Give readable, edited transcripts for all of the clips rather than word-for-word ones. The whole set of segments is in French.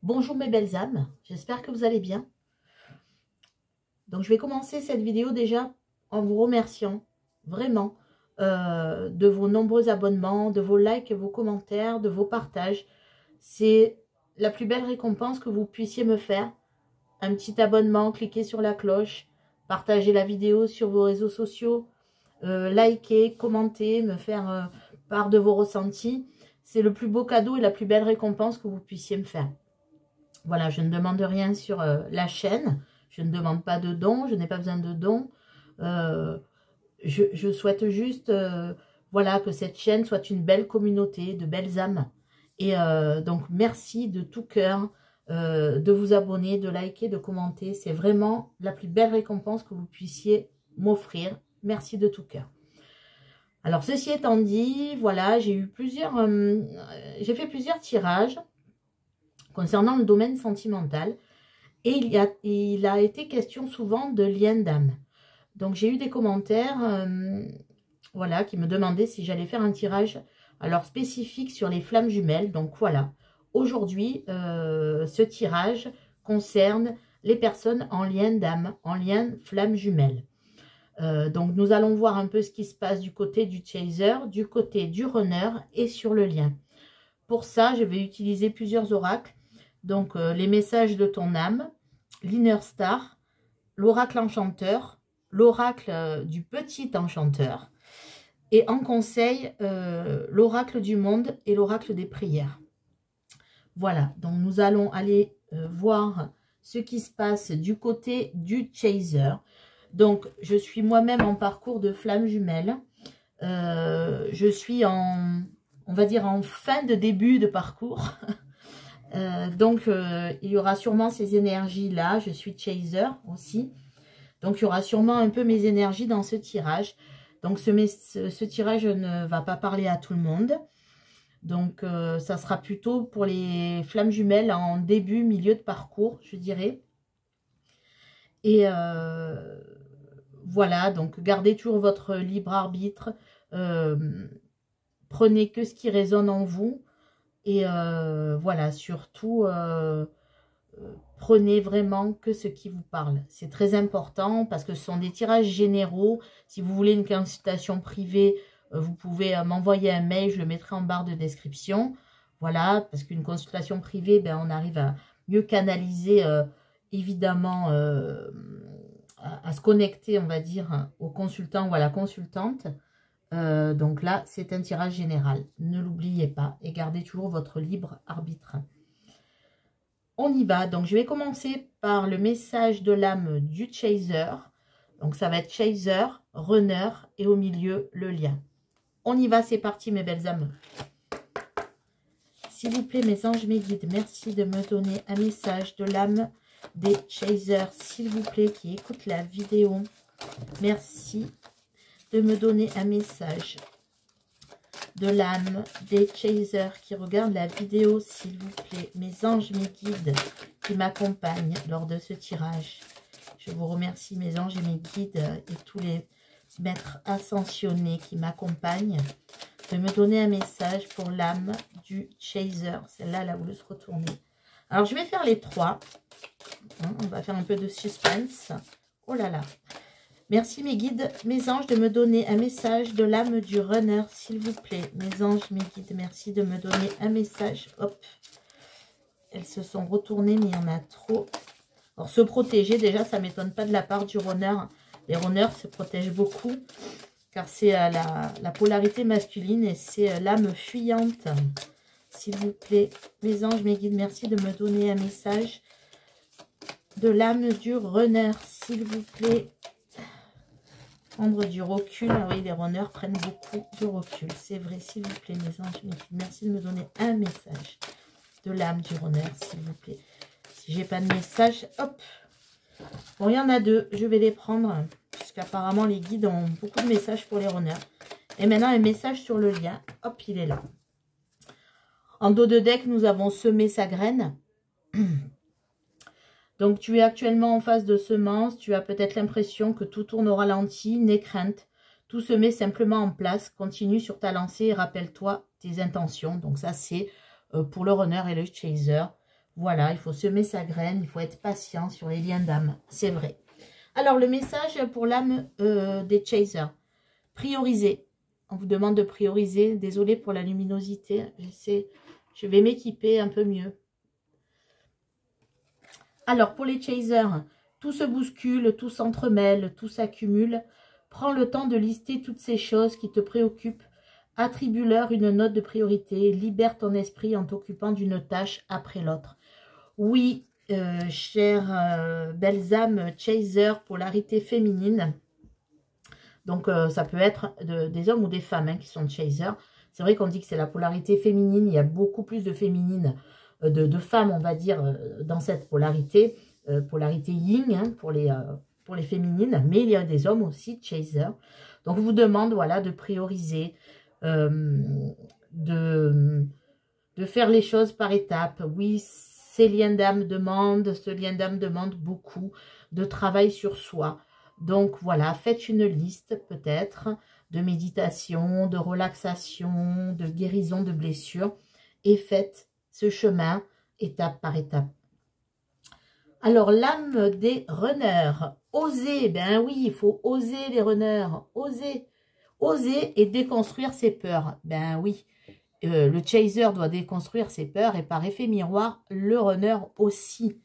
Bonjour mes belles âmes, j'espère que vous allez bien. Donc je vais commencer cette vidéo déjà en vous remerciant vraiment de vos nombreux abonnements, de vos likes, vos commentaires, de vos partages. C'est la plus belle récompense que vous puissiez me faire. Un petit abonnement, cliquez sur la cloche, partagez la vidéo sur vos réseaux sociaux, likez, commentez, me faire part de vos ressentis. C'est le plus beau cadeau et la plus belle récompense que vous puissiez me faire. Voilà, je ne demande rien sur la chaîne. Je ne demande pas de dons. Je n'ai pas besoin de dons. Je souhaite juste voilà, que cette chaîne soit une belle communauté, de belles âmes. Et donc, merci de tout cœur de vous abonner, de liker, de commenter. C'est vraiment la plus belle récompense que vous puissiez m'offrir. Merci de tout cœur. Alors, ceci étant dit, voilà, j'ai fait plusieurs tirages concernant le domaine sentimental. Et il a été question souvent de liens d'âme. Donc j'ai eu des commentaires voilà, qui me demandaient si j'allais faire un tirage alors spécifique sur les flammes jumelles. Donc voilà, aujourd'hui, ce tirage concerne les personnes en lien d'âme, en lien flammes jumelles. Donc nous allons voir un peu ce qui se passe du côté du chaser, du côté du runner et sur le lien. Pour ça, je vais utiliser plusieurs oracles. Donc, les messages de ton âme, l'inner star, l'oracle enchanteur, l'oracle du petit enchanteur, et en conseil, l'oracle du monde et l'oracle des prières. Voilà, donc nous allons aller voir ce qui se passe du côté du chaser. Donc, je suis moi-même en parcours de flamme jumelle. Je suis on va dire en fin de début de parcours. Donc, il y aura sûrement ces énergies-là. Je suis chaser aussi. Donc, il y aura sûrement un peu mes énergies dans ce tirage. Donc, ce tirage ne va pas parler à tout le monde. Donc, ça sera plutôt pour les flammes jumelles en début, milieu de parcours, je dirais. Et voilà, donc gardez toujours votre libre arbitre. Prenez que ce qui résonne en vous. Et voilà, surtout, prenez vraiment que ce qui vous parle. C'est très important parce que ce sont des tirages généraux. Si vous voulez une consultation privée, vous pouvez m'envoyer un mail, je le mettrai en barre de description. Voilà, parce qu'une consultation privée, ben, on arrive à mieux canaliser, évidemment, à se connecter, on va dire, au consultant ou à la consultante. Donc là, c'est un tirage général. Ne l'oubliez pas et gardez toujours votre libre arbitre. On y va. Donc, je vais commencer par le message de l'âme du chaser. Donc, ça va être chaser, runner et au milieu, le lien. On y va, c'est parti mes belles âmes. S'il vous plaît, mes anges, mes guides, merci de me donner un message de l'âme des chasers, s'il vous plaît, qui écoute la vidéo. Merci de me donner un message de l'âme des chasers qui regardent la vidéo, s'il vous plaît. Mes anges, mes guides qui m'accompagnent lors de ce tirage. Je vous remercie, mes anges et mes guides et tous les maîtres ascensionnés qui m'accompagnent, de me donner un message pour l'âme du chaser. Celle-là, elle a voulu se retourner. Alors, je vais faire les trois. On va faire un peu de suspense. Oh là là. Merci mes guides, mes anges, de me donner un message de l'âme du runner, s'il vous plaît. Mes anges, mes guides, merci de me donner un message. Hop. Elles se sont retournées, mais il y en a trop. Alors, se protéger, déjà, ça ne m'étonne pas de la part du runner. Les runners se protègent beaucoup, car c'est la polarité masculine et c'est l'âme fuyante. S'il vous plaît, mes anges, mes guides, merci de me donner un message de l'âme du runner, s'il vous plaît. Prendre du recul. Ah oui, les runners prennent beaucoup de recul. C'est vrai, s'il vous plaît, mes anges, mes guides. Merci de me donner un message de l'âme du runner, s'il vous plaît. Si j'ai pas de message, hop. Bon, il y en a deux. Je vais les prendre, puisqu'apparemment, les guides ont beaucoup de messages pour les runners. Et maintenant, un message sur le lien. Hop, il est là. En dos de deck, nous avons semé sa graine. Donc, tu es actuellement en phase de semence. Tu as peut-être l'impression que tout tourne au ralenti. N'aie crainte. Tout se met simplement en place. Continue sur ta lancée et rappelle-toi tes intentions. Donc, ça, c'est pour le runner et le chaser. Voilà, il faut semer sa graine, il faut être patient sur les liens d'âme, c'est vrai. Alors, le message pour l'âme des chasers. Prioriser. On vous demande de prioriser. Désolée pour la luminosité. Je vais m'équiper un peu mieux. Alors, pour les chasers, tout se bouscule, tout s'entremêle, tout s'accumule. Prends le temps de lister toutes ces choses qui te préoccupent. Attribue-leur une note de priorité. Libère ton esprit en t'occupant d'une tâche après l'autre. Oui, chères belles âmes chaser, polarité féminine. Donc, ça peut être des hommes ou des femmes hein, qui sont chasers. C'est vrai qu'on dit que c'est la polarité féminine. Il y a beaucoup plus de féminines, de femmes, on va dire, dans cette polarité. Polarité yin hein, pour les féminines. Mais il y a des hommes aussi chasers. Donc, je vous demande voilà, de prioriser, de faire les choses par étapes. Oui, ce lien d'âme demande beaucoup de travail sur soi. Donc voilà, faites une liste peut-être de méditation, de relaxation, de guérison de blessures et faites ce chemin étape par étape. Alors l'âme des runners, oser, ben oui, il faut oser les runners, oser et déconstruire ses peurs, ben oui. Le chaser doit déconstruire ses peurs et par effet miroir, le runner aussi.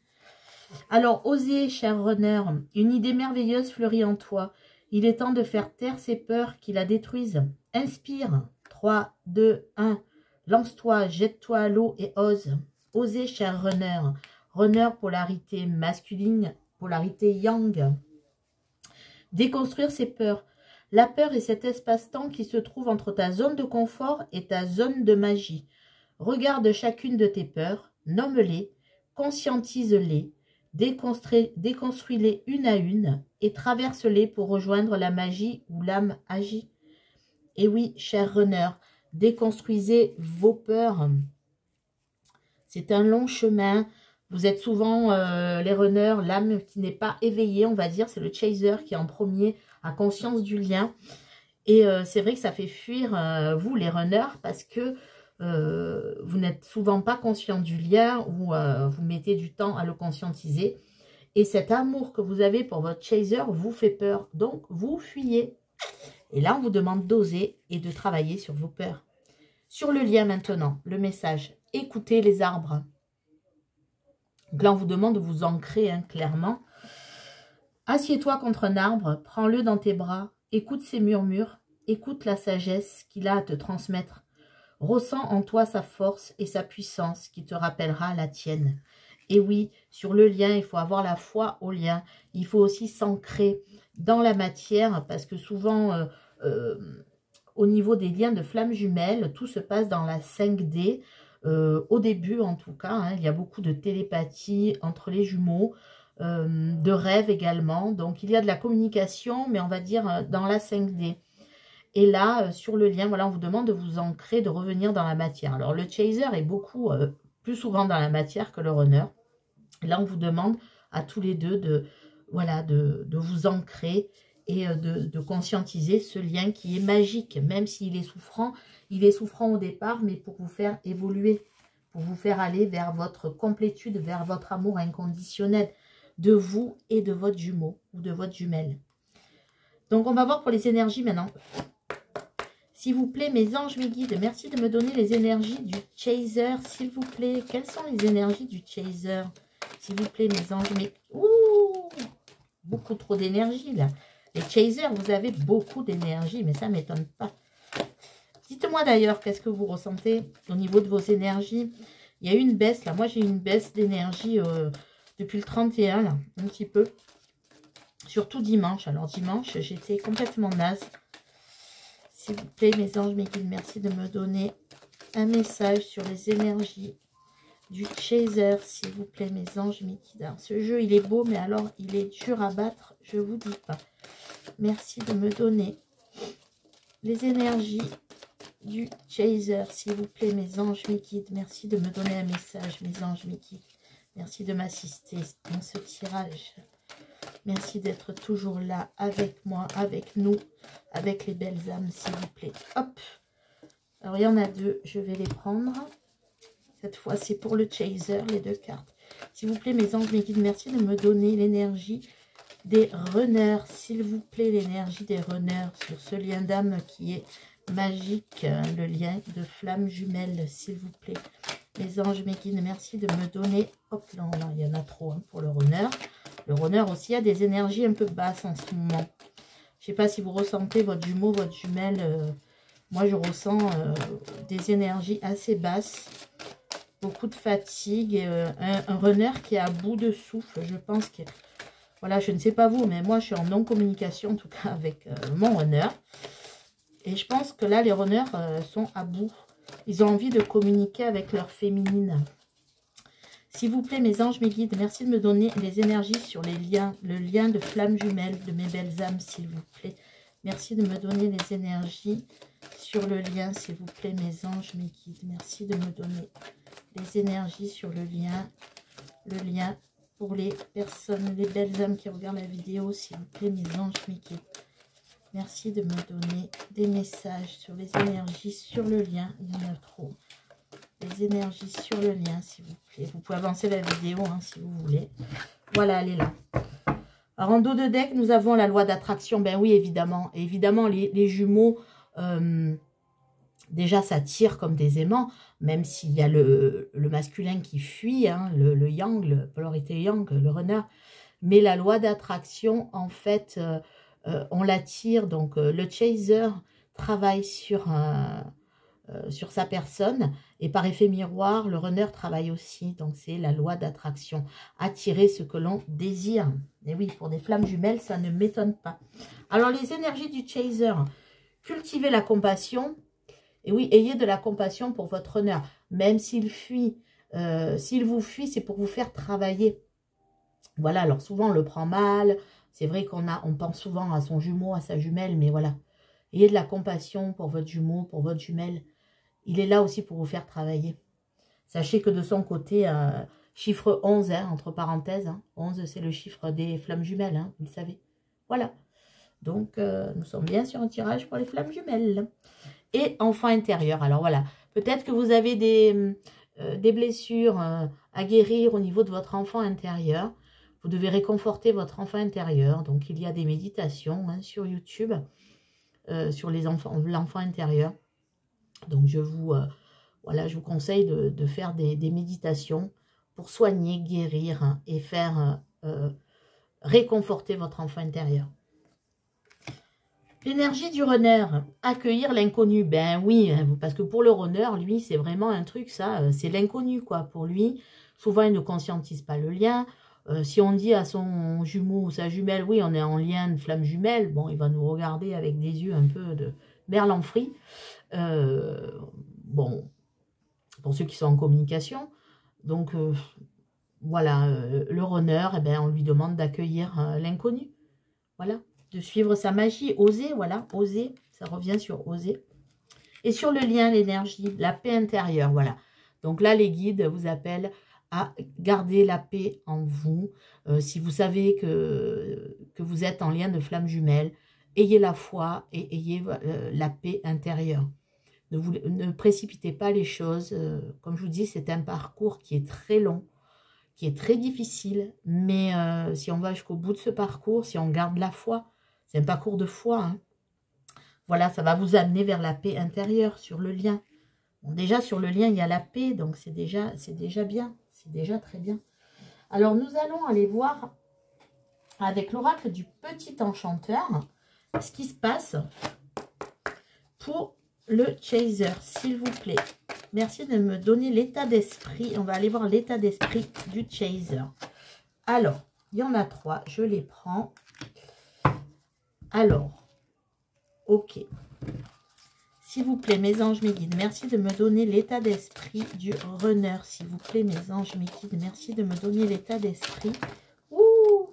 Alors, osez, cher runner, une idée merveilleuse fleurit en toi. Il est temps de faire taire ces peurs qui la détruisent. Inspire. 3, 2, 1. Lance-toi, jette-toi à l'eau et ose. Osez, cher runner. Runner, polarité masculine, polarité yang. Déconstruire ses peurs. La peur est cet espace-temps qui se trouve entre ta zone de confort et ta zone de magie. Regarde chacune de tes peurs, nomme-les, conscientise-les, déconstruis-les une à une et traverse-les pour rejoindre la magie où l'âme agit. Et oui, cher runner, déconstruisez vos peurs. C'est un long chemin. Vous êtes souvent les runners, l'âme qui n'est pas éveillée, on va dire. C'est le chaser qui en premier a conscience du lien. Et c'est vrai que ça fait fuir vous, les runners, parce que vous n'êtes souvent pas conscient du lien ou vous mettez du temps à le conscientiser. Et cet amour que vous avez pour votre chaser vous fait peur. Donc, vous fuyez. Et là, on vous demande d'oser et de travailler sur vos peurs. Sur le lien maintenant, le message. Écoutez les arbres. Donc là, on vous demande de vous ancrer hein, clairement. Assieds-toi contre un arbre, prends-le dans tes bras, écoute ses murmures, écoute la sagesse qu'il a à te transmettre. Ressens en toi sa force et sa puissance qui te rappellera la tienne. Et oui, sur le lien, il faut avoir la foi au lien. Il faut aussi s'ancrer dans la matière parce que souvent, au niveau des liens de flammes jumelles, tout se passe dans la 5D. Au début, en tout cas, hein, il y a beaucoup de télépathie entre les jumeaux, de rêves également. Donc, il y a de la communication, mais on va dire dans la 5D. Et là, sur le lien, voilà, on vous demande de vous ancrer, de revenir dans la matière. Alors, le chaser est beaucoup plus souvent dans la matière que le runner. Là, on vous demande à tous les deux de vous ancrer et de conscientiser ce lien qui est magique, même s'il est souffrant. Il est souffrant au départ, mais pour vous faire évoluer, pour vous faire aller vers votre complétude, vers votre amour inconditionnel de vous et de votre jumeau ou de votre jumelle. Donc, on va voir pour les énergies maintenant. S'il vous plaît, mes anges, mes guides, merci de me donner les énergies du chaser, s'il vous plaît. Quelles sont les énergies du chaser? S'il vous plaît, mes anges, mes... Ouh, beaucoup trop d'énergie, là. Les chasers, vous avez beaucoup d'énergie, mais ça ne m'étonne pas. Dites-moi d'ailleurs, qu'est-ce que vous ressentez au niveau de vos énergies? Il y a eu une baisse, là. Moi, j'ai eu une baisse d'énergie depuis le 31, là, un petit peu. Surtout dimanche. Alors, dimanche, j'étais complètement naze. S'il vous plaît, mes anges, mes guides, merci de me donner un message sur les énergies du chaser, s'il vous plaît, mes anges, mes guides. Alors, ce jeu, il est beau, mais alors, il est dur à battre, je vous dis pas. Merci de me donner les énergies du chaser, s'il vous plaît, mes anges, mes guides. Merci de me donner un message, mes anges, mes guides. Merci de m'assister dans ce tirage. Merci d'être toujours là avec moi, avec nous, avec les belles âmes, s'il vous plaît. Hop. Alors, il y en a deux, je vais les prendre. Cette fois, c'est pour le chaser, les 2 cartes. S'il vous plaît, mes anges, mes guides, merci de me donner l'énergie des runners. S'il vous plaît, l'énergie des runners sur ce lien d'âme qui est magique. Le lien de flamme jumelle, s'il vous plaît. Mes anges, mes guides, merci de me donner... Hop, là, il y en a trop hein, pour le runner. Le runner aussi a des énergies un peu basses en ce moment. Je ne sais pas si vous ressentez votre jumeau, votre jumelle. Moi, je ressens des énergies assez basses. Beaucoup de fatigue. Un runner qui est à bout de souffle. Je pense que... Voilà, je ne sais pas vous, mais moi, je suis en non-communication, en tout cas, avec mon runner. Et je pense que là, les runners sont à bout. Ils ont envie de communiquer avec leur féminine. S'il vous plaît, mes anges, mes guides, merci de me donner les énergies sur les liens. Le lien de flamme jumelle de mes belles âmes, s'il vous plaît. Merci de me donner les énergies sur le lien, s'il vous plaît, mes anges, mes guides. Merci de me donner les énergies sur le lien. Le lien pour les personnes, les belles âmes qui regardent la vidéo, s'il vous plaît, mes anges, mes guides. Merci de me donner des messages sur les énergies, sur le lien. Il y en a trop. Les énergies sur le lien, s'il vous plaît. Vous pouvez avancer la vidéo hein, si vous voulez. Voilà, elle est là. Alors, en dos de deck, nous avons la loi d'attraction. Ben oui, évidemment. Évidemment, les jumeaux, déjà, ça tire comme des aimants. Même s'il y a le masculin qui fuit, hein, le yang, le polarité yang, le runner. Mais la loi d'attraction, en fait... on l'attire, donc le chaser travaille sur sa personne et par effet miroir, le runner travaille aussi. Donc c'est la loi d'attraction, attirer ce que l'on désire. Et oui, pour des flammes jumelles, ça ne m'étonne pas. Alors les énergies du chaser, cultivez la compassion. Et oui, ayez de la compassion pour votre runner, même s'il fuit. S'il vous fuit, c'est pour vous faire travailler. Voilà, alors souvent on le prend mal. C'est vrai on pense souvent à son jumeau, à sa jumelle, mais voilà. Ayez de la compassion pour votre jumeau, pour votre jumelle. Il est là aussi pour vous faire travailler. Sachez que de son côté, chiffre 11, hein, entre parenthèses, hein, 11 c'est le chiffre des flammes jumelles, hein, vous le savez. Voilà. Donc, nous sommes bien sur un tirage pour les flammes jumelles. Et enfant intérieur. Alors voilà, peut-être que vous avez des blessures à guérir au niveau de votre enfant intérieur. Vous devez réconforter votre enfant intérieur. Donc, il y a des méditations hein, sur YouTube sur l'enfant intérieur. Donc, je vous conseille de faire des méditations pour soigner, guérir hein, et faire réconforter votre enfant intérieur. L'énergie du runner, accueillir l'inconnu. Ben oui, parce que pour le runner, lui, c'est vraiment un truc, ça, c'est l'inconnu, quoi. Pour lui, souvent, il ne conscientise pas le lien. Si on dit à son jumeau ou sa jumelle, oui, on est en lien de flamme jumelle, bon, il va nous regarder avec des yeux un peu de merlan frit. Bon, pour ceux qui sont en communication. Donc, voilà, le runner, eh ben, on lui demande d'accueillir l'inconnu. Voilà, de suivre sa magie, oser, voilà, oser, ça revient sur oser. Et sur le lien, l'énergie, la paix intérieure, voilà. Donc là, les guides vous appellent à garder la paix en vous. Si vous savez que vous êtes en lien de flamme jumelle, ayez la foi et ayez la paix intérieure. Ne précipitez pas les choses. Comme je vous dis, c'est un parcours qui est très long, qui est très difficile. Mais si on va jusqu'au bout de ce parcours, si on garde la foi, c'est un parcours de foi. Hein. Voilà, ça va vous amener vers la paix intérieure sur le lien. Bon, déjà, sur le lien, il y a la paix, donc c'est déjà bien. C'est déjà très bien. Alors, nous allons aller voir avec l'oracle du petit enchanteur ce qui se passe pour le chaser, s'il vous plaît. Merci de me donner l'état d'esprit. On va aller voir l'état d'esprit du chaser. Alors, il y en a 3. Je les prends. Alors, ok. S'il vous plaît, mes anges, mes guides, merci de me donner l'état d'esprit du runner. S'il vous plaît, mes anges, mes guides, merci de me donner l'état d'esprit. Ouh!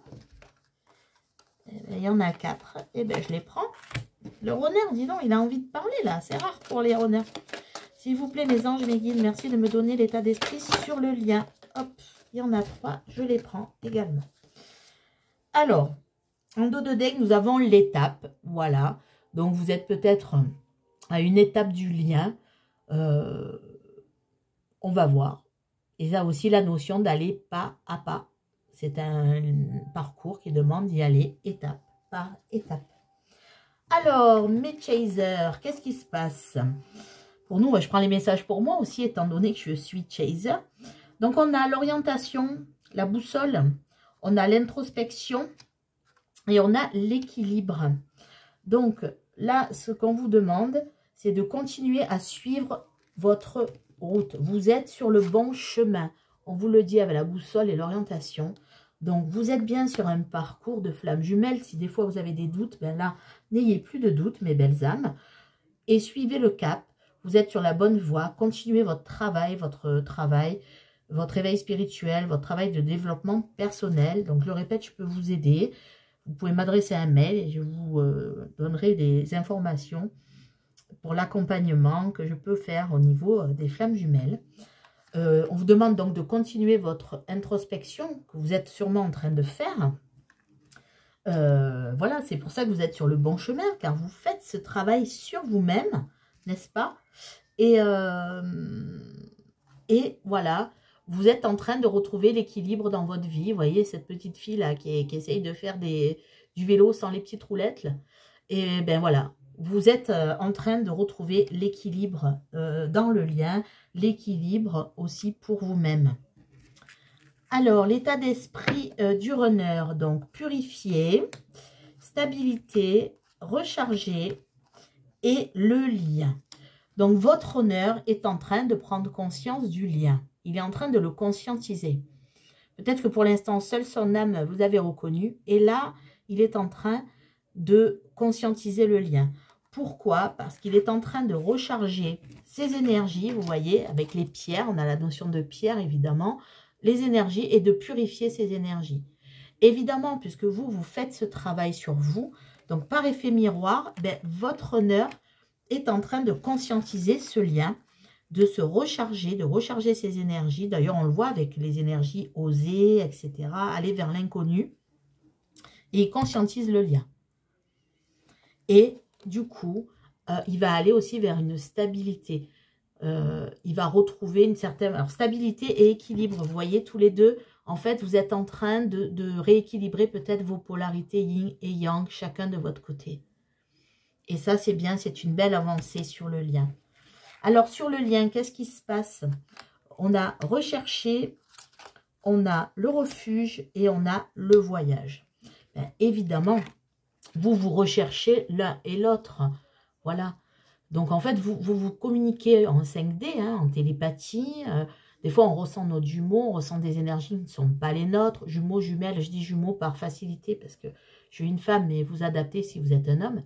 Il y en a 4. Eh bien, je les prends. Le runner, dis donc, il a envie de parler, là. C'est rare pour les runners. S'il vous plaît, mes anges, mes guides, merci de me donner l'état d'esprit sur le lien. Hop, il y en a 3. Je les prends également. Alors, en dos de deck, nous avons l'étape. Voilà. Donc, vous êtes peut-être à une étape du lien. On va voir. Et ça aussi la notion d'aller pas à pas. C'est un parcours qui demande d'y aller étape par étape. Alors, mes chasers, qu'est-ce qui se passe? Pour nous, je prends les messages pour moi aussi, étant donné que je suis chaser. Donc, on a l'orientation, la boussole, on a l'introspection et on a l'équilibre. Donc, là, ce qu'on vous demande, c'est de continuer à suivre votre route. Vous êtes sur le bon chemin. On vous le dit avec la boussole et l'orientation. Donc, vous êtes bien sur un parcours de flammes jumelles. Si des fois vous avez des doutes, ben là, n'ayez plus de doutes, mes belles âmes. Et suivez le cap. Vous êtes sur la bonne voie. Continuez votre travail, votre éveil spirituel, votre travail de développement personnel. Donc, je le répète, je peux vous aider. Vous pouvez m'adresser un mail et je vous donnerai des informations pour l'accompagnement que je peux faire au niveau des flammes jumelles. On vous demande donc de continuer votre introspection que vous êtes sûrement en train de faire. Voilà, c'est pour ça que vous êtes sur le bon chemin, car vous faites ce travail sur vous-même, n'est-ce pas? Et voilà, vous êtes en train de retrouver l'équilibre dans votre vie. Vous voyez cette petite fille là qui essaye de faire du vélo sans les petites roulettes. Là. Et ben voilà, vous êtes en train de retrouver l'équilibre dans le lien, l'équilibre aussi pour vous-même. Alors, l'état d'esprit du runner, donc purifié, stabilité, rechargé et le lien. Donc, votre runner est en train de prendre conscience du lien. Il est en train de le conscientiser. Peut-être que pour l'instant, seule son âme vous avez reconnu. Et là, il est en train de conscientiser le lien. Pourquoi? Parce qu'il est en train de recharger ses énergies, vous voyez, avec les pierres, on a la notion de pierre évidemment, les énergies et de purifier ces énergies. Évidemment, puisque vous faites ce travail sur vous, donc par effet miroir, ben, votre honneur est en train de conscientiser ce lien, de se recharger, de recharger ses énergies. D'ailleurs, on le voit avec les énergies osées, etc., aller vers l'inconnu, et il conscientise le lien. Et du coup, il va aller aussi vers une stabilité. Il va retrouver une certaine stabilité et équilibre. Vous voyez, tous les deux, en fait, vous êtes en train de rééquilibrer peut-être vos polarités yin et yang, chacun de votre côté. Et ça, c'est bien, c'est une belle avancée sur le lien. Alors, sur le lien, qu'est-ce qui se passe? On a recherché, on a le refuge et on a le voyage. Ben, évidemment, vous recherchez l'un et l'autre. Voilà. Donc, en fait, vous communiquez en 5D, hein, en télépathie. Des fois, on ressent nos jumeaux, on ressent des énergies qui ne sont pas les nôtres. Jumeaux, jumelles, je dis jumeaux par facilité parce que je suis une femme, mais vous adaptez si vous êtes un homme.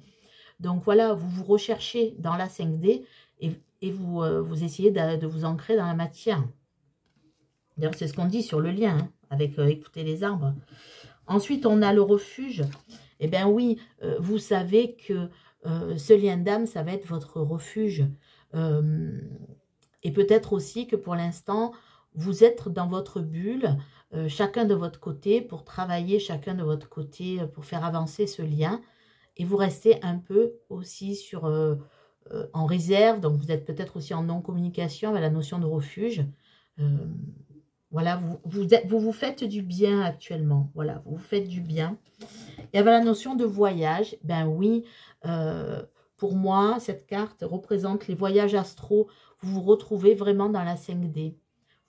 Donc, voilà, vous recherchez dans la 5D et vous essayez de vous ancrer dans la matière. D'ailleurs, c'est ce qu'on dit sur le lien, hein, avec écouter les arbres. Ensuite, on a le refuge. Eh bien oui, vous savez que ce lien d'âme, ça va être votre refuge. Et peut-être aussi que pour l'instant, vous êtes dans votre bulle, chacun de votre côté, pour travailler chacun de votre côté, pour faire avancer ce lien. Et vous restez un peu aussi en réserve, donc vous êtes peut-être aussi en non-communication avec la notion de refuge. Voilà, vous faites du bien actuellement. Voilà, vous faites du bien. Et avec la notion de voyage, ben oui, pour moi, cette carte représente les voyages astraux. Vous vous retrouvez vraiment dans la 5D.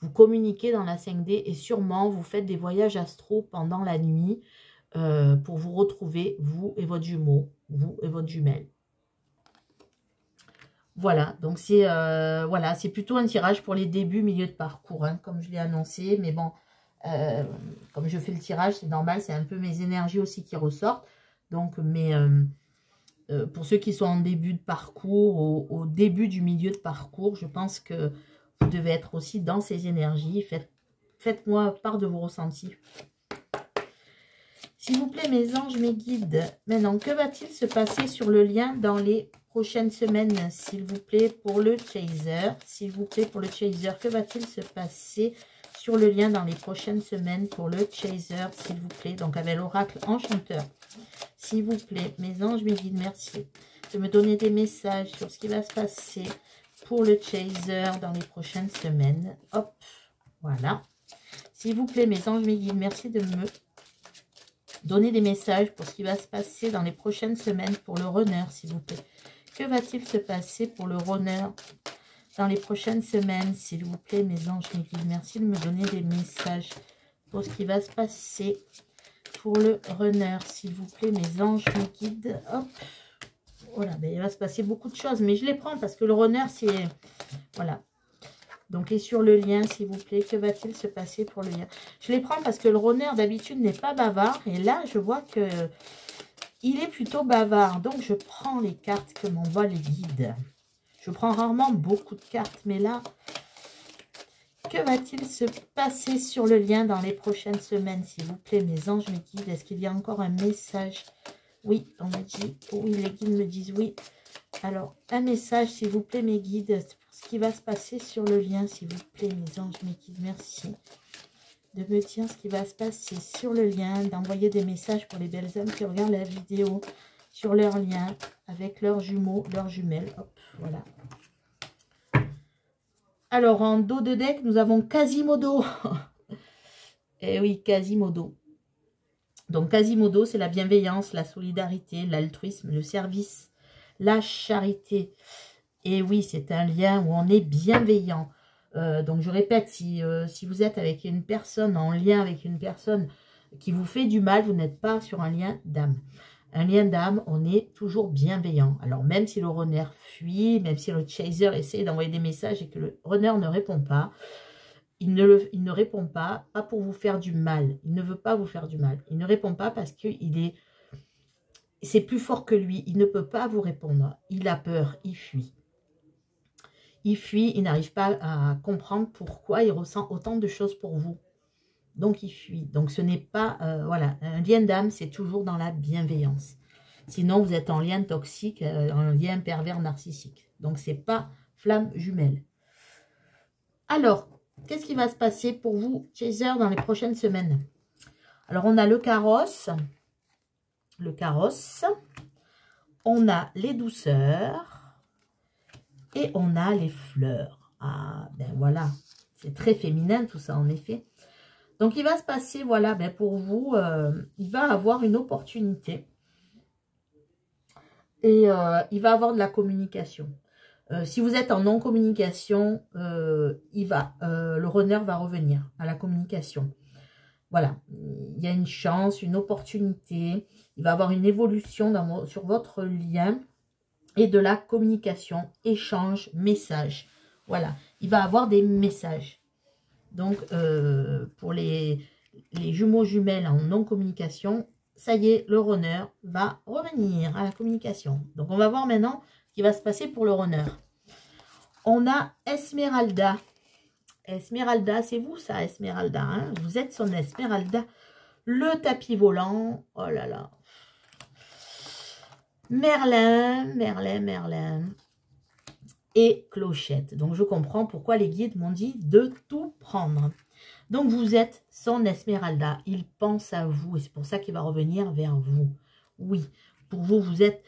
Vous communiquez dans la 5D et sûrement vous faites des voyages astraux pendant la nuit pour vous retrouver, vous et votre jumeau, vous et votre jumelle. Voilà, donc c'est voilà, c'est plutôt un tirage pour les débuts, milieu de parcours, hein, comme je l'ai annoncé. Mais bon, comme je fais le tirage, c'est normal, c'est un peu mes énergies aussi qui ressortent. Donc, pour ceux qui sont en début de parcours, au début du milieu de parcours, je pense que vous devez être aussi dans ces énergies. Faites-moi part de vos ressentis. S'il vous plaît, mes anges, mes guides, maintenant, que va-t-il se passer sur le lien dans les prochaines semaines, s'il vous plaît, pour le chaser? S'il vous plaît, pour le chaser, que va-t-il se passer sur le lien dans les prochaines semaines pour le chaser, s'il vous plaît? Donc, avec l'oracle enchanteur. S'il vous plaît, mes anges, mes guides, merci de me donner des messages sur ce qui va se passer pour le chaser dans les prochaines semaines. Hop, voilà. S'il vous plaît, mes anges, mes guides, merci de me donner des messages pour ce qui va se passer dans les prochaines semaines pour le runner, s'il vous plaît. Que va-t-il se passer pour le runner dans les prochaines semaines, s'il vous plaît, mes anges, mes guides? Merci de me donner des messages pour ce qui va se passer pour le runner, s'il vous plaît, mes anges, mes guides. Hop. Voilà, ben, il va se passer beaucoup de choses, mais je les prends parce que le runner, c'est... Voilà. Donc, et sur le lien, s'il vous plaît, que va-t-il se passer pour le lien? Je les prends parce que le runner, d'habitude, n'est pas bavard. Et là, je vois que il est plutôt bavard. Donc, je prends les cartes que m'envoient les guides. Je prends rarement beaucoup de cartes, mais là, que va-t-il se passer sur le lien dans les prochaines semaines, s'il vous plaît, mes anges, mes guides? Est-ce qu'il y a encore un message? Oui, on me dit, oui, les guides me disent oui. Alors, un message, s'il vous plaît, mes guides, pour ce qui va se passer sur le lien, s'il vous plaît, mes anges, mes guides, merci de me dire ce qui va se passer sur le lien, d'envoyer des messages pour les belles âmes qui regardent la vidéo sur leur lien avec leurs jumeaux, leurs jumelles. Hop, voilà. Alors, en dos de deck, nous avons Quasimodo. Eh oui, Quasimodo. Donc, Quasimodo, c'est la bienveillance, la solidarité, l'altruisme, le service, la charité. Et oui, c'est un lien où on est bienveillant. Donc, je répète, si vous êtes avec une personne, en lien avec une personne qui vous fait du mal, vous n'êtes pas sur un lien d'âme. Un lien d'âme, on est toujours bienveillant. Alors, même si le runner fuit, même si le chaser essaie d'envoyer des messages et que le runner ne répond pas, il ne répond pas pour vous faire du mal. Il ne veut pas vous faire du mal. Il ne répond pas parce que c'est plus fort que lui. Il ne peut pas vous répondre. Il a peur, il fuit. Il fuit, il n'arrive pas à comprendre pourquoi il ressent autant de choses pour vous. Donc, il fuit. Donc, ce n'est pas... voilà, un lien d'âme, c'est toujours dans la bienveillance. Sinon, vous êtes en lien toxique, en lien pervers narcissique. Donc, c'est pas flamme jumelle. Alors, qu'est-ce qui va se passer pour vous, chaser, dans les prochaines semaines? Alors, on a le carrosse. Le carrosse. On a les douceurs. Et on a les fleurs. Ah, ben voilà. C'est très féminin tout ça, en effet. Donc, il va se passer, voilà, ben pour vous, il va avoir une opportunité. Et il va avoir de la communication. Si vous êtes en non-communication, le runner va revenir à la communication. Voilà, il y a une chance, une opportunité. Il va avoir une évolution sur votre lien et de la communication, échange, message. Voilà, il va avoir des messages. Donc, pour les jumeaux jumelles en non-communication, ça y est, le runner va revenir à la communication. Donc, on va voir maintenant ce qui va se passer pour le runner. On a Esmeralda. Esmeralda, c'est vous ça, Esmeralda. Hein, vous êtes son Esmeralda. Le tapis volant. Oh là là. Merlin, Merlin, Merlin. Et Clochette. Donc, je comprends pourquoi les guides m'ont dit de tout prendre. Donc, vous êtes son Esmeralda. Il pense à vous et c'est pour ça qu'il va revenir vers vous. Oui, pour vous, vous êtes...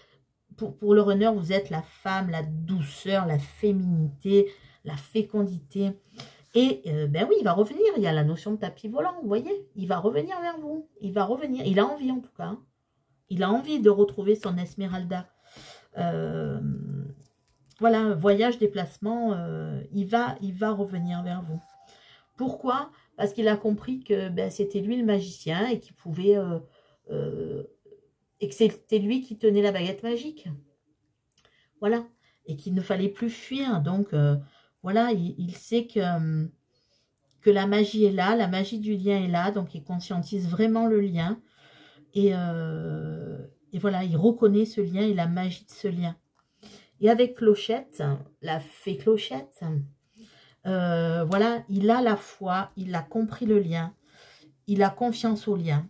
Pour le runner, vous êtes la femme, la douceur, la féminité, la fécondité. Et ben oui, il va revenir. Il y a la notion de tapis volant, vous voyez. Il va revenir vers vous. Il va revenir. Il a envie en tout cas. Hein. Il a envie de retrouver son Esmeralda. Voilà, voyage, déplacement, il va revenir vers vous. Pourquoi? Parce qu'il a compris que ben, c'était lui le magicien et qu'il pouvait... et que c'était lui qui tenait la baguette magique. Voilà. Et qu'il ne fallait plus fuir. Donc, voilà, il sait que la magie est là, la magie du lien est là. Donc, il conscientise vraiment le lien. Et voilà, il reconnaît ce lien et la magie de ce lien. Et avec Clochette, la fée Clochette, voilà, il a la foi, il a compris le lien, il a confiance au lien.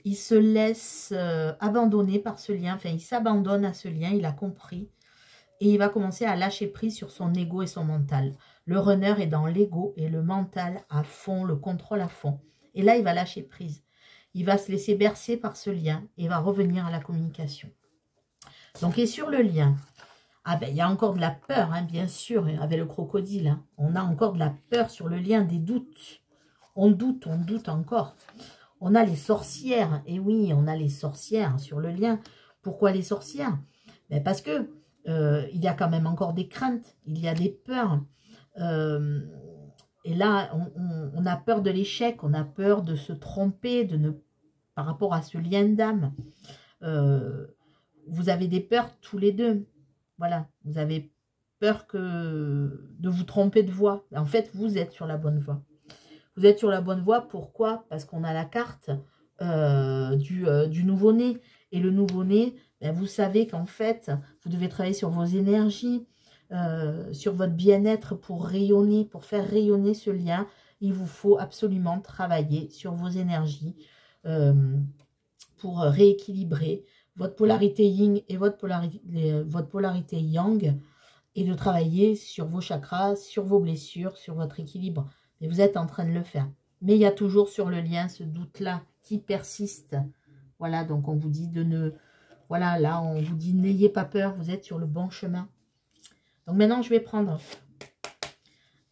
Il se laisse abandonner par ce lien, enfin il s'abandonne à ce lien, il a compris. Et il va commencer à lâcher prise sur son ego et son mental. Le runner est dans l'ego et le mental à fond, le contrôle à fond. Et là, il va lâcher prise. Il va se laisser bercer par ce lien et va revenir à la communication. Donc, et sur le lien, Ah ben, il y a encore de la peur, hein, bien sûr, avec le crocodile. Hein. On a encore de la peur sur le lien, des doutes. On doute encore. On a les sorcières. Et oui, on a les sorcières sur le lien. Pourquoi les sorcières? Ben parce que il y a quand même encore des craintes. Il y a des peurs. Et là, on a peur de l'échec. On a peur de se tromper par rapport à ce lien d'âme. Vous avez des peurs tous les deux. Voilà, vous avez peur de vous tromper de voie. En fait, vous êtes sur la bonne voie. Vous êtes sur la bonne voie, pourquoi? Parce qu'on a la carte du nouveau-né. Et le nouveau-né, ben, vous savez qu'en fait, vous devez travailler sur vos énergies, sur votre bien-être pour rayonner, pour faire rayonner ce lien. Il vous faut absolument travailler sur vos énergies pour rééquilibrer votre polarité yin et votre polarité yang, et de travailler sur vos chakras, sur vos blessures, sur votre équilibre. Et vous êtes en train de le faire. Mais il y a toujours sur le lien ce doute-là qui persiste. Voilà, donc on vous dit de ne... Voilà, là, on vous dit n'ayez pas peur, vous êtes sur le bon chemin. Donc maintenant, je vais prendre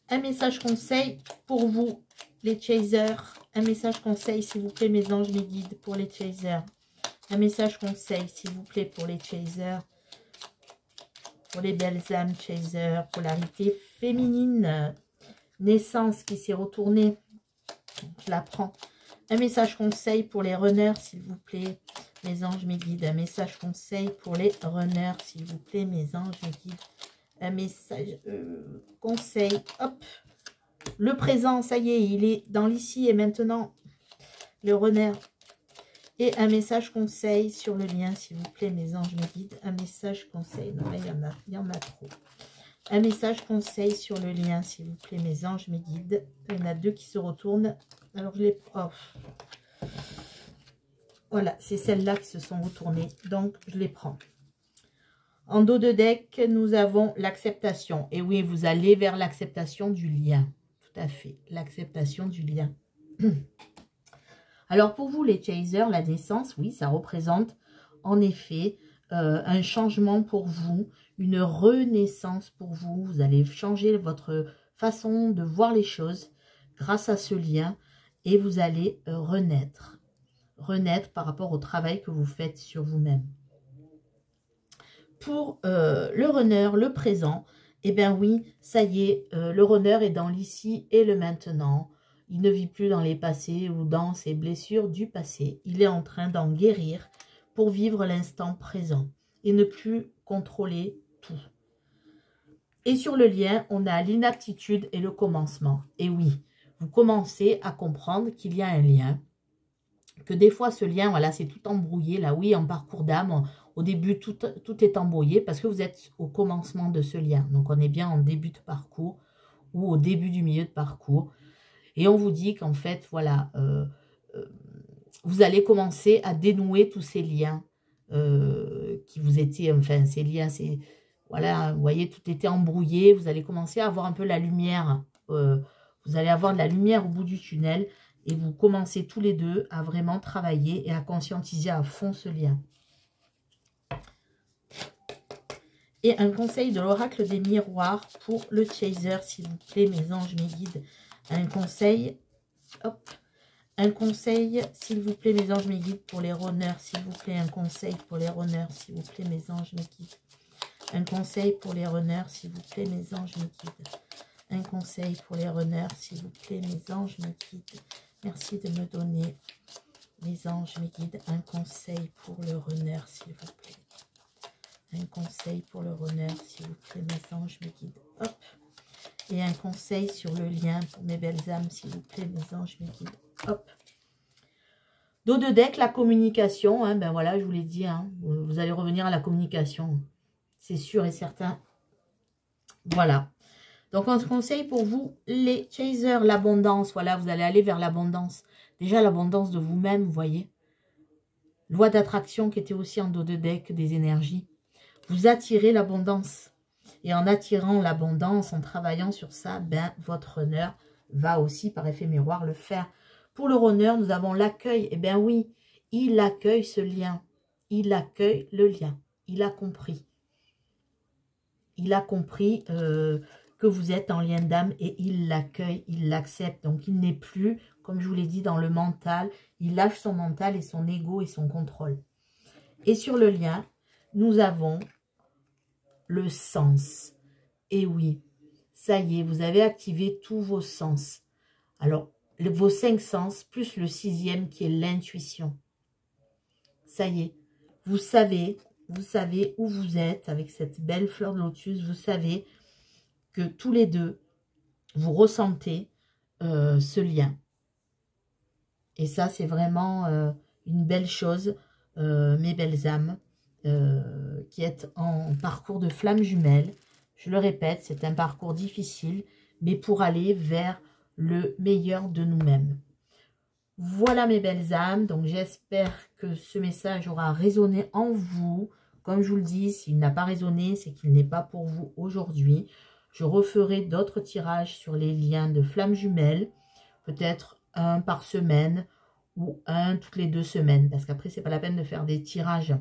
un message conseil pour vous, les chasers. Un message conseil, s'il vous plaît, mes anges, mes guides, pour les chasers. Un message conseil, s'il vous plaît, pour les chasers. Pour les belles âmes chasers. Polarité féminine. Naissance qui s'est retournée. Je la prends. Un message conseil pour les runners, s'il vous plaît. Mes anges, mes guides. Un message conseil pour les runners, s'il vous plaît. Mes anges, mes guides. Un message conseil. Hop. Le présent, ça y est, il est dans l'ici et maintenant. Le runner. Et un message conseil sur le lien, s'il vous plaît, mes anges, mes guides. Un message conseil. Non, là, il y en a trop. Un message conseil sur le lien, s'il vous plaît, mes anges, mes guides. Il y en a deux qui se retournent. Alors, je les... Oh. Voilà, c'est celles-là qui se sont retournées. Donc, je les prends. En dos de deck, nous avons l'acceptation. Et oui, vous allez vers l'acceptation du lien. Tout à fait, l'acceptation du lien. Alors, pour vous, les chasers, la naissance, oui, ça représente en effet un changement pour vous, une renaissance pour vous. Vous allez changer votre façon de voir les choses grâce à ce lien et vous allez renaître. Renaître par rapport au travail que vous faites sur vous-même. Pour le runner, le présent, eh bien oui, ça y est, le runner est dans l'ici et le maintenant. Il ne vit plus dans les passés ou dans ses blessures du passé. Il est en train d'en guérir pour vivre l'instant présent et ne plus contrôler tout. Et sur le lien, on a l'inaptitude et le commencement. Et oui, vous commencez à comprendre qu'il y a un lien, que des fois ce lien, voilà, c'est tout embrouillé. Là, oui, en parcours d'âme, au début, tout est embrouillé parce que vous êtes au commencement de ce lien. Donc, on est bien en début de parcours ou au début du milieu de parcours. Et on vous dit qu'en fait, voilà, vous allez commencer à dénouer tous ces liens qui vous étaient, enfin, ces liens, c'est, voilà, vous voyez, tout était embrouillé. Vous allez commencer à avoir un peu la lumière. Vous allez avoir de la lumière au bout du tunnel. Et vous commencez tous les deux à vraiment travailler et à conscientiser à fond ce lien. Et un conseil de l'oracle des miroirs pour le chaser, s'il vous plaît, mes anges, mes guides. Un conseil, hop, un conseil, s'il vous plaît, mes anges, mes guides, pour les runners, s'il vous plaît, un conseil pour les runners, s'il vous plaît, mes anges, mes guides. Un conseil pour les runners, s'il vous plaît, mes anges, mes guides. Un conseil pour les runners, s'il vous plaît, mes anges, mes guides. Merci de me donner, mes anges, mes guides, un conseil pour le runner, s'il vous plaît. Un conseil pour le runner, s'il vous plaît, mes anges, mes guides. Hop. Et un conseil sur le lien pour mes belles âmes, s'il vous plaît, mes anges, mes guides. Hop. Dos de deck, la communication. Hein, ben voilà, je vous l'ai dit. Hein, vous allez revenir à la communication. C'est sûr et certain. Voilà. Donc, un conseil pour vous, les chasers, l'abondance. Voilà, vous allez aller vers l'abondance. Déjà, l'abondance de vous-même, vous voyez. Loi d'attraction qui était aussi en dos de deck des énergies. Vous attirez l'abondance. Et en attirant l'abondance, en travaillant sur ça, ben, votre runner va aussi, par effet miroir, le faire. Pour le runner, nous avons l'accueil. Eh bien oui, il accueille ce lien. Il accueille le lien. Il a compris. il a compris que vous êtes en lien d'âme et il l'accueille, il l'accepte. Donc, il n'est plus, comme je vous l'ai dit, dans le mental. Il lâche son mental et son ego et son contrôle. Et sur le lien, nous avons le sens. Et oui, ça y est, vous avez activé tous vos sens. Alors, vos 5 sens, plus le 6e qui est l'intuition. Ça y est, vous savez où vous êtes avec cette belle fleur de lotus. Vous savez que tous les deux, vous ressentez ce lien. Et ça, c'est vraiment une belle chose, mes belles âmes, qui êtes en parcours de flamme jumelle. Je le répète, c'est un parcours difficile, mais pour aller vers le meilleur de nous-mêmes. Voilà mes belles âmes, donc j'espère que ce message aura résonné en vous. Comme je vous le dis, s'il n'a pas résonné, c'est qu'il n'est pas pour vous aujourd'hui. Je referai d'autres tirages sur les liens de flammes jumelles, peut-être un par semaine ou un toutes les 2 semaines, parce qu'après, c'est pas la peine de faire des tirages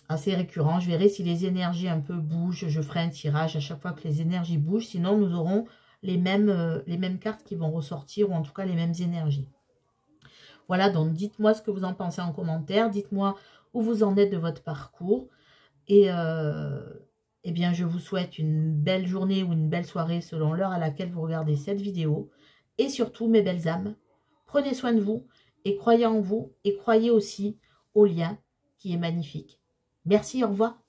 assez récurrents. Je verrai si les énergies un peu bougent, je ferai un tirage à chaque fois que les énergies bougent, sinon nous aurons les mêmes cartes qui vont ressortir, ou en tout cas les mêmes énergies. Voilà, donc dites-moi ce que vous en pensez en commentaire, dites-moi où vous en êtes de votre parcours, et eh bien, je vous souhaite une belle journée ou une belle soirée selon l'heure à laquelle vous regardez cette vidéo. Et surtout, mes belles âmes, prenez soin de vous et croyez en vous et croyez aussi au lien qui est magnifique. Merci, au revoir.